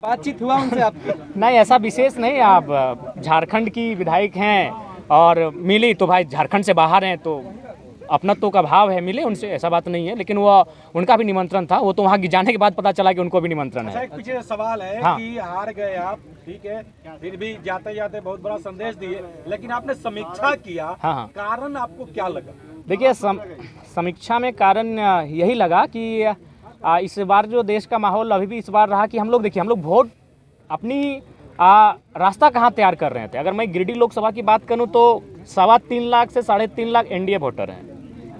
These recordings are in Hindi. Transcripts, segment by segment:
बातचीत हुआ उनसे आपकी? नहीं, ऐसा विशेष नहीं। आप झारखंड की विधायक हैं और मिली तो भाई झारखंड से बाहर हैं तो अपनत्व का भाव है, मिले उनसे, ऐसा बात नहीं है। लेकिन वो उनका भी निमंत्रण था, वो तो वहाँ जाने के बाद पता चला कि उनको भी निमंत्रण है। एक पीछे सवाल है हाँ। कि हार गए आप, ठीक है, फिर भी जाते जाते बहुत बड़ा संदेश दिए, लेकिन आपने समीक्षा किया। हाँ। कारण आपको क्या लगा? देखिए, समीक्षा में कारण यही लगा कि इस बार जो देश का माहौल अभी भी इस बार रहा कि हम लोग, देखिए, हम लोग वोट अपनी रास्ता कहाँ तैयार कर रहे थे। अगर मैं गिरिडीह लोकसभा की बात करूँ तो 3.25 लाख से 3.5 लाख एनडीए वोटर हैं।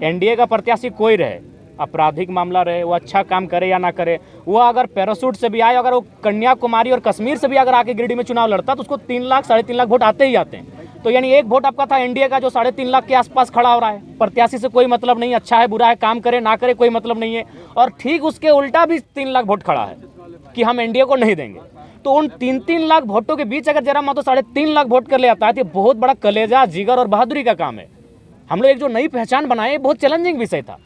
एनडीए का प्रत्याशी कोई रहे, आपराधिक मामला रहे, वो अच्छा काम करे या ना करे, वो अगर पैराशूट से भी आए, अगर वो कन्याकुमारी और कश्मीर से भी अगर आके गिरिडीह में चुनाव लड़ता तो उसको 3 लाख 3.5 लाख वोट आते ही आते हैं। तो यानी एक वोट आपका था एनडीए का जो 3.5 लाख के आसपास खड़ा हो रहा है। प्रत्याशी से कोई मतलब नहीं, अच्छा है बुरा है, काम करे ना करे कोई मतलब नहीं है। और ठीक उसके उल्टा भी 3 लाख वोट खड़ा है कि हम एनडीए को नहीं देंगे। तो उन 3 लाख वोटों के बीच अगर जयराम महतो 3.5 लाख वोट कर ले आता है तो बहुत बड़ा कलेजा, जिगर और बहादुरी का काम है। हम लोग एक जो नई पहचान बनाए, बहुत चैलेंजिंग विषय था,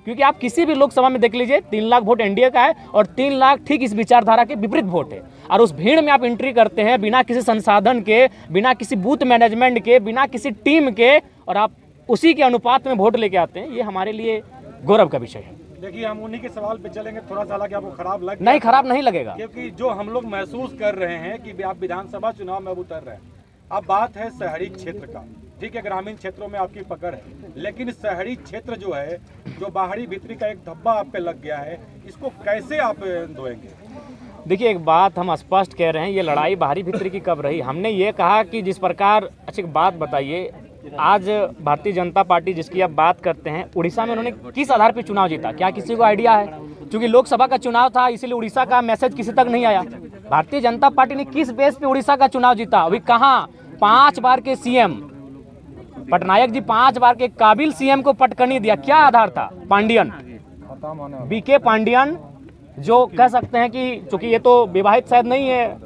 क्योंकि आप किसी भी लोकसभा में देख लीजिए 3 लाख वोट एनडीए का है और 3 लाख ठीक इस विचारधारा के विपरीत वोट है। और उस भीड़ में आप एंट्री करते हैं बिना किसी संसाधन के, बिना किसी बूथ मैनेजमेंट के, बिना किसी टीम के, और आप उसी के अनुपात में वोट लेके आते हैं। ये हमारे लिए गौरव का विषय है। देखिए, हम उन्हीं के सवाल पे चलेंगे। थोड़ा सा हालांकि आपको खराब लग नहीं, खराब नहीं लगेगा, क्योंकि जो हम लोग महसूस कर रहे हैं कि आप विधानसभा चुनाव में उतर रहे हैं। अब बात है शहरी क्षेत्र का, ठीक है, ग्रामीण क्षेत्रों में आपकी पकड़ है, लेकिन शहरी क्षेत्र जो है, जो बाहरी भीतरी का एक धब्बा आप पे लग गया है, इसको कैसे आप धोएंगे? देखिए, एक बात हम स्पष्ट कह रहे हैं, ये लड़ाई बाहरी भीतरी की कब रही। हमने ये कहा कि जिस प्रकार, अच्छी बात बताइए, आज भारतीय जनता पार्टी जिसकी आप बात करते हैं, उड़ीसा में उन्होंने किस आधार पर चुनाव जीता, क्या किसी को आइडिया है? क्योंकि लोकसभा का चुनाव था, इसीलिए उड़ीसा का मैसेज किसी तक नहीं आया। भारतीय जनता पार्टी ने किस बेस पे उड़ीसा का चुनाव जीता? अभी कहाँ 5 बार के सीएम पटनायक जी 5 बार के काबिल सीएम को पटकनी दिया, क्या आधार था? पांडियन, बीके पांडियन, जो कह सकते हैं कि चूंकि ये तो विवाहित शायद नहीं है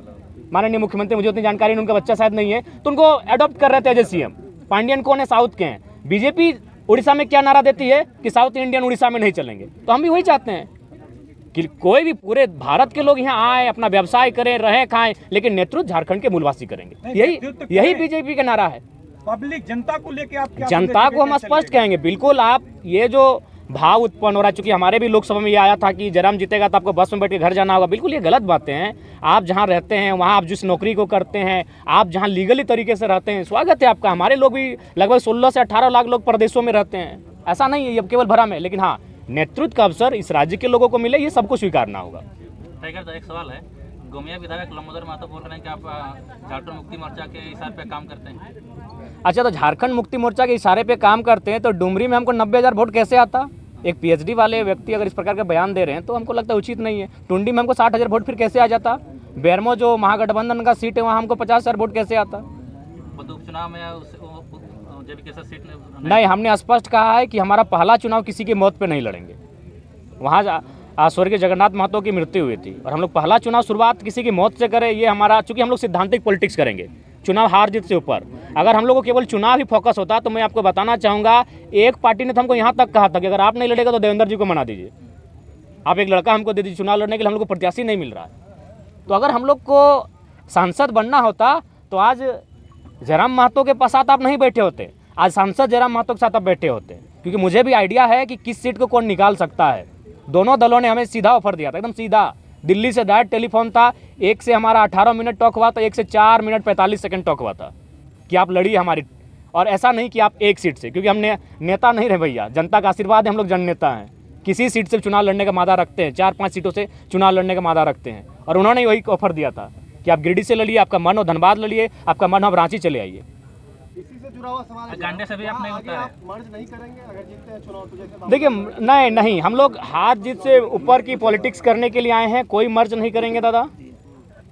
माननीय मुख्यमंत्री, मुझे उतनी जानकारी नहीं, उनका बच्चा शायद नहीं है, तो उनको अडॉप्ट कर रहे थे एज ए सीएम। पांडियन कौन है? साउथ के हैं। बीजेपी उड़ीसा में क्या नारा देती है कि साउथ इंडियन उड़ीसा में नहीं चलेंगे। तो हम भी वही चाहते हैं कि कोई भी पूरे भारत के लोग यहाँ आए, अपना व्यवसाय करें, रहें, खाएं, लेकिन नेतृत्व झारखंड के मूलवासी करेंगे। यही बीजेपी का नारा है। पब्लिक जनता को लेके आप क्या? जनता को हम स्पष्ट कहेंगे, बिल्कुल आप ये जो भाव उत्पन्न हो रहा है, चूंकि हमारे भी लोकसभा में ये आया था कि जयराम जीतेगा तो आपको बस में बैठ के घर जाना होगा, बिल्कुल ये गलत बातें हैं। आप जहां रहते हैं, वहां आप जिस नौकरी को करते हैं, आप जहां लीगली तरीके से रहते हैं, स्वागत है आपका। हमारे लोग भी लगभग 16 से 18 लाख लोग प्रदेशों में रहते हैं, ऐसा नहीं है ये केवल भ्रम है। लेकिन हाँ, नेतृत्व का अवसर इस राज्य के लोगों को मिले, ये सबको स्वीकारना होगा। टाइगर, एक सवाल है, गोमिया विधायक लंबोदर महतो बोल रहे हैं कि आप झारखंड मुक्ति मोर्चा के इशारे पे काम करते हैं। अच्छा, तो झारखंड मुक्ति मोर्चा के इशारे पे काम करते हैं तो डुमरी में हमको 90,000 वोट कैसे आता? एक पीएचडी वाले व्यक्ति अगर इस प्रकार का बयान दे रहे हैं तो हमको लगता है उचित नहीं है। टुंडी में हमको 60,000 वोट फिर कैसे आ जाता? बेरमो जो महागठबंधन का सीट है वहाँ हमको 50,000 वोट कैसे आता? उपचुनाव में सीट नहीं, हमने स्पष्ट कहा है कि हमारा पहला चुनाव किसी की मौत पे नहीं लड़ेंगे। वहाँ स्वर्गीय जगन्नाथ महतो की मृत्यु हुई थी और हम लोग पहला चुनाव शुरुआत किसी की मौत से करें, ये हमारा, चूंकि हम लोग सिद्धांतिक पॉलिटिक्स करेंगे, चुनाव हार जीत से ऊपर। अगर हम लोग को केवल चुनाव ही फोकस होता तो मैं आपको बताना चाहूँगा, एक पार्टी ने तो हमको यहाँ तक कहा था कि अगर आप नहीं लड़ेगा तो देवेंद्र जी को मना दीजिए, आप एक लड़का हमको दे दीजिए चुनाव लड़ने के लिए, हम लोग को प्रत्याशी नहीं मिल रहा है। तो अगर हम लोग को सांसद बनना होता तो आज जयराम महतो के साथ आप नहीं बैठे होते, आज सांसद जयराम महतो के साथ आप बैठे होते, क्योंकि मुझे भी आइडिया है कि किस सीट को कौन निकाल सकता है। दोनों दलों ने हमें सीधा ऑफर दिया था, एकदम सीधा, दिल्ली से डायरेक्ट टेलीफोन था, एक से हमारा 18 मिनट टॉक हुआ था, एक से 4 मिनट 45 सेकंड टॉक हुआ था कि आप लड़िए हमारी। और ऐसा नहीं कि आप एक सीट से, क्योंकि हमने नेता नहीं रहे भैया, जनता का आशीर्वाद है, हम लोग जननेता हैं, किसी सीट से चुनाव लड़ने का मादा रखते हैं, 4-5 सीटों से चुनाव लड़ने का मादा रखते हैं। और उन्होंने वही ऑफर दिया था कि आप गिरिडीह से लड़िए, आपका मन हो धनबाद लड़िए, आपका मन हो आप रांची चले आइए। इसी से जुड़ा हुआ सवाल है, गांडे से भी आप नहीं होता है, मर्ज नहीं करेंगे अगर जीतते हैं चुनाव तो? जैसे देखिए, नहीं, हम लोग हार जीत से ऊपर की पॉलिटिक्स करने के लिए आए हैं, कोई मर्ज नहीं करेंगे दादा।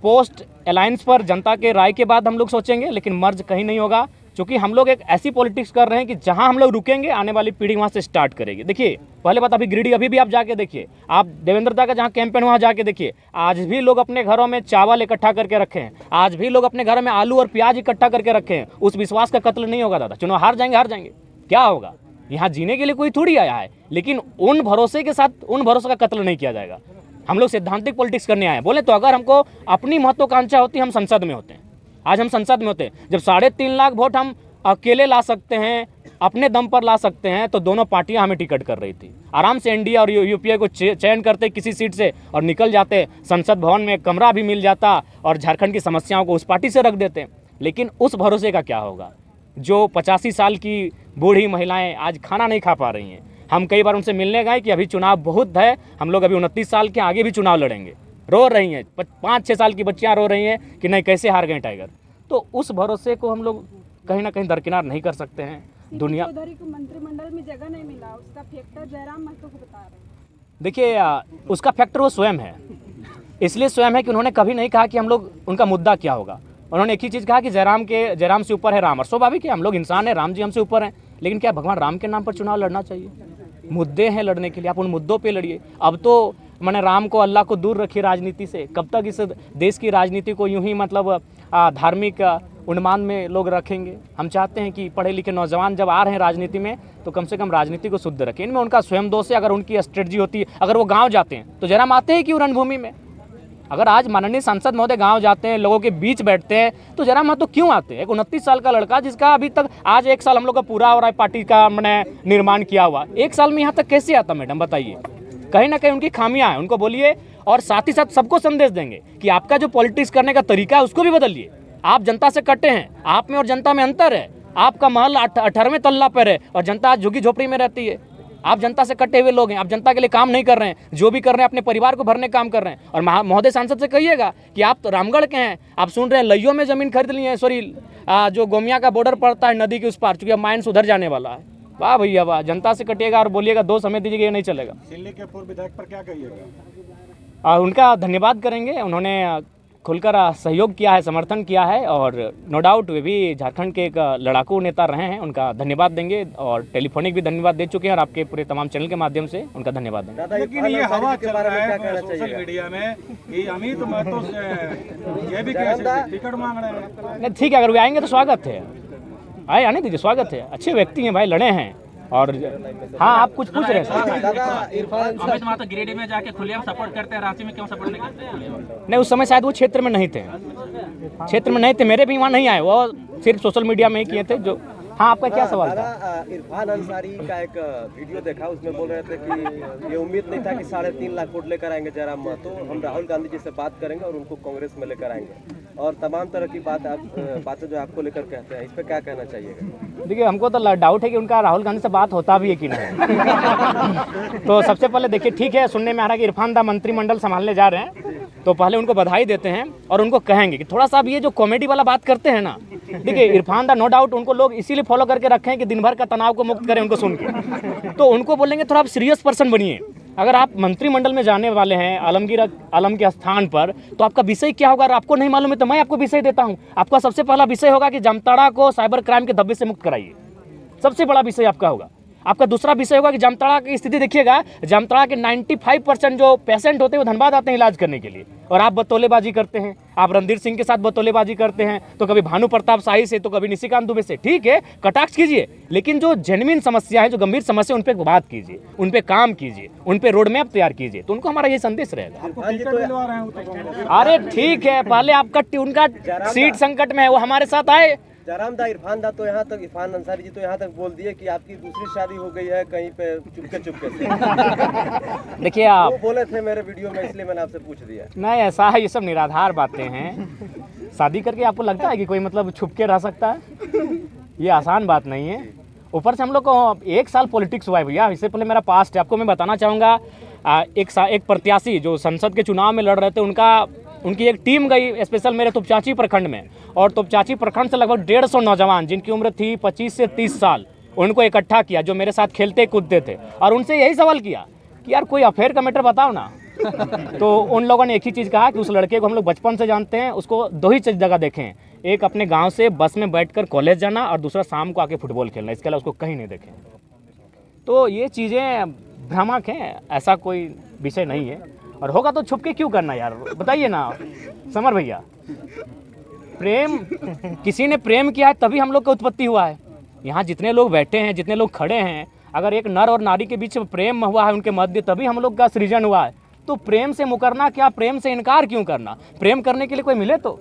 पोस्ट अलायंस पर जनता के राय के बाद हम लोग सोचेंगे, लेकिन मर्ज कहीं नहीं होगा, क्योंकि हम लोग एक ऐसी पॉलिटिक्स कर रहे हैं कि जहां हम लोग रुकेंगे आने वाली पीढ़ी वहां से स्टार्ट करेगी। देखिए, पहले बात, अभी गिरिडीह अभी भी आप जाके देखिए, आप देवेंद्र दा का जहां कैंपेन वहां जाके देखिए, आज भी लोग अपने घरों में चावल इकट्ठा करके रखे हैं, आज भी लोग अपने घरों में आलू और प्याज इकट्ठा करके रखे हैं। उस विश्वास का कत्ल नहीं होगा दादा। चुनाव हार जाएंगे, क्या होगा? यहाँ जीने के लिए कोई थोड़ी आया है, लेकिन उन भरोसे के साथ उन भरोसे का कत्ल नहीं किया जाएगा। हम लोग सैद्धांतिक पॉलिटिक्स करने आए हैं। बोले तो अगर हमको अपनी महत्वाकांक्षा होती हम संसद में होते हैं। आज हम संसद में होते हैं। जब 3.5 लाख वोट हम अकेले ला सकते हैं, अपने दम पर ला सकते हैं, तो दोनों पार्टियां हमें टिकट कर रही थी। आराम से एनडीए और यूपीए को चयन करते किसी सीट से और निकल जाते, संसद भवन में कमरा भी मिल जाता और झारखंड की समस्याओं को उस पार्टी से रख देते। लेकिन उस भरोसे का क्या होगा जो 85 साल की बूढ़ी महिलाएं आज खाना नहीं खा पा रही हैं। हम कई बार उनसे मिलने गए कि अभी चुनाव बहुत है, हम लोग अभी 29 साल के आगे भी चुनाव लड़ेंगे। रो रही हैं, 5-6 साल की बच्चियां रो रही हैं कि नहीं कैसे हार गए टाइगर। तो उस भरोसे को हम लोग कहीं ना कहीं दरकिनार नहीं कर सकते हैं। दुनिया चौधरी को मंत्रिमंडल में जगह नहीं मिला, उसका फैक्टर जयराम महतो को बता रहे हैं। देखिए उसका फैक्टर वो स्वयं है, इसलिए स्वयं है कि उन्होंने कभी नहीं कहा कि हम लोग उनका मुद्दा क्या होगा। उन्होंने एक ही चीज़ कहा कि जयराम से ऊपर है राम। और स्वाभाविक है, हम लोग इंसान हैं, राम जी हमसे ऊपर हैं। लेकिन क्या भगवान राम के नाम पर चुनाव लड़ना चाहिए? मुद्दे हैं लड़ने के लिए, आप उन मुद्दों पे लड़िए। अब तो मैंने राम को अल्लाह को दूर रखी राजनीति से। कब तक इस देश की राजनीति को यूं ही मतलब धार्मिक उन्माद में लोग रखेंगे? हम चाहते हैं कि पढ़े लिखे नौजवान जब आ रहे हैं राजनीति में तो कम से कम राजनीति को शुद्ध रखें। इनमें उनका स्वयं दोष है। अगर उनकी स्ट्रेटजी होती, अगर वो गाँव जाते हैं तो जयराम आते हैं क्यों रणभूमि में? अगर आज माननीय सांसद महोदय गांव जाते हैं, लोगों के बीच बैठते हैं, तो जयराम महतो क्यों आते हैं? एक 29 साल का लड़का जिसका अभी तक आज 1 साल हम लोग का पूरा हो रहा है पार्टी का मैंने निर्माण किया हुआ, 1 साल में यहाँ तक कैसे आता मैडम बताइए? कहीं ना कहीं उनकी खामियां हैं, उनको बोलिए। और साथ ही साथ सबको संदेश देंगे कि आपका जो पॉलिटिक्स करने का तरीका है उसको भी बदलिए। आप जनता से कटे हैं, आप में और जनता में अंतर है। आपका महल 18वें तल्ला पर है और जनता आज झुग्गी झोपड़ी में रहती है। आप जनता से कटे हुए लोग हैं, आप जनता के लिए काम नहीं कर रहे हैं। जो भी कर रहे हैं अपने परिवार को भरने काम कर रहे हैं। और महोदय सांसद से कहिएगा कि आप तो रामगढ़ के हैं, आप सुन रहे हैं लइयों में ज़मीन खरीद ली है। सॉरी, जो गोमिया का बॉर्डर पड़ता है नदी के उस पार, चूँकि अब माइंस उधर जाने वाला है। वाह भैया वाह, जनता से कटिएगा और बोलिएगा 2 समय दीजिएगा, ये नहीं चलेगा। दिल्ली के पूर्व विधायक पर क्या कहिएगा? उनका धन्यवाद करेंगे, उन्होंने खुलकर सहयोग किया है, समर्थन किया है। और नो डाउट वे भी झारखंड के एक लड़ाकू नेता रहे हैं, उनका धन्यवाद देंगे। और टेलीफोनिक भी धन्यवाद दे चुके हैं और आपके पूरे तमाम चैनल के माध्यम से उनका धन्यवाद देंगे। लेकिन ये हवा चल रहा है सोशल मीडिया में कि अमित महतो ये भी टिकट मांग रहे हैं। नहीं ठीक है, अगर वे आएंगे तो स्वागत है, आए आने दीजिए, स्वागत है। अच्छे व्यक्ति हैं भाई, लड़े हैं। और हाँ, आप कुछ पूछ रहे हैं? अमित महतो गिरिडीह में जाके खुलेआम सपोर्ट करते हैं, रांची में क्यों सपोर्ट नहीं करते? नहीं, उस समय शायद वो क्षेत्र में नहीं थे, मेरे भी वहाँ नहीं आए, वो सिर्फ सोशल मीडिया में ही किए थे। जो हाँ, आपका क्या सवाल था? इरफान अंसारी का एक वीडियो देखा, उसमें बोल रहे थे कि ये उम्मीद नहीं था कि 3.5 लाख वोट लेकर आएंगे जयराम महतो। हम राहुल गांधी जी से बात करेंगे और उनको कांग्रेस में लेकर आएंगे। और तमाम तरह की बातें जो आपको लेकर कहते हैं, इस पर क्या कहना चाहिएगा? देखिए, हमको तो डाउट है कि उनका राहुल गांधी से बात होता भी है कि नहीं। तो सबसे पहले देखिए, ठीक है, सुनने में आ रहा है कि इरफान दा मंत्रिमंडल संभालने जा रहे हैं, तो पहले उनको बधाई देते हैं और उनको कहेंगे कि थोड़ा सा अब ये जो कॉमेडी वाला बात करते हैं ना, देखिए इरफान दा नो डाउट उनको लोग इसीलिए फॉलो करके रखे हैं कि दिन भर का तनाव को मुक्त करें उनको सुन के। तो उनको बोलेंगे थोड़ा आप सीरियस पर्सन बनिए। अगर आप मंत्रिमंडल में जाने वाले हैं आलम के स्थान पर, तो आपका विषय क्या होगा? अगर आपको नहीं मालूम है तो मैं आपको विषय देता हूँ। आपका सबसे पहला विषय होगा कि जामताड़ा को साइबर क्राइम के धब्बे से मुक्त कराइए, सबसे बड़ा विषय आपका होगा। आपका दूसरा विषय होगा कि जामताड़ा की स्थिति देखिएगा, जामताड़ा के 95% जो पेशेंट होते हैं वो धनबाद आते हैं इलाज करने के लिए, और आप बतौलेबाजी करते हैं। आप रणधीर सिंह के साथ बतौलेबाजी करते हैं, तो कभी भानु प्रताप शाही से, तो कभी निशिकांत दुबे से। ठीक है, कटाक्ष कीजिए, लेकिन जो जेन्युइन समस्या है, जो गंभीर समस्या, उन पर बात कीजिए, उन पर काम कीजिए, उन पर रोड मैप तैयार कीजिए। तो उनको हमारा ये संदेश रहेगा। अरे ठीक है, पहले आपका उनका सीट संकट में है, वो हमारे साथ आए। जयराम दा, इरफान दा तो यहाँ तक, इरफान अंसारी जी तो यहाँ तक बोल दिए कि आपकी दूसरी शादी हो गई है कहीं पे चुपके से। देखिए, आप बोले थे मेरे वीडियो में, इसलिए मैंने आपसे पूछ दिया। नहीं, ऐसा है, ये सब निराधार बातें हैं। शादी करके आपको लगता है कि कोई मतलब छुप के रह सकता है? ये आसान बात नहीं है। ऊपर से हम लोग को 1 साल पॉलिटिक्स हुआ है भैया। इससे पहले मेरा पास्ट है, आपको मैं बताना चाहूँगा। एक प्रत्याशी जो संसद के चुनाव में लड़ रहे थे, उनकी एक टीम गई स्पेशल मेरे तुपचाची प्रखंड में, और तुपचाची प्रखंड से लगभग 150 नौजवान जिनकी उम्र थी 25 से 30 साल, उनको इकट्ठा किया, जो मेरे साथ खेलते कूदते थे, और उनसे यही सवाल किया कि यार कोई अफेयर का मैटर बताओ ना। तो उन लोगों ने एक ही चीज़ कहा कि उस लड़के को हम लोग बचपन से जानते हैं, उसको 2 ही जगह देखें, एक अपने गाँव से बस में बैठकर कॉलेज जाना, और दूसरा शाम को आके फुटबॉल खेलना, इसके अलावा उसको कहीं नहीं देखें। तो ये चीज़ें भ्रामक हैं, ऐसा कोई विषय नहीं है। और होगा तो छुप के क्यों करना यार, बताइए ना समर भैया। प्रेम, किसी ने प्रेम किया है तभी हम लोग का उत्पत्ति हुआ है। यहाँ जितने लोग बैठे हैं, जितने लोग खड़े हैं, अगर एक नर और नारी के बीच प्रेम हुआ है उनके मध्य, तभी हम लोग का सृजन हुआ है। तो प्रेम से मुकरना क्या, प्रेम से इनकार क्यों करना? प्रेम करने के लिए कोई मिले तो।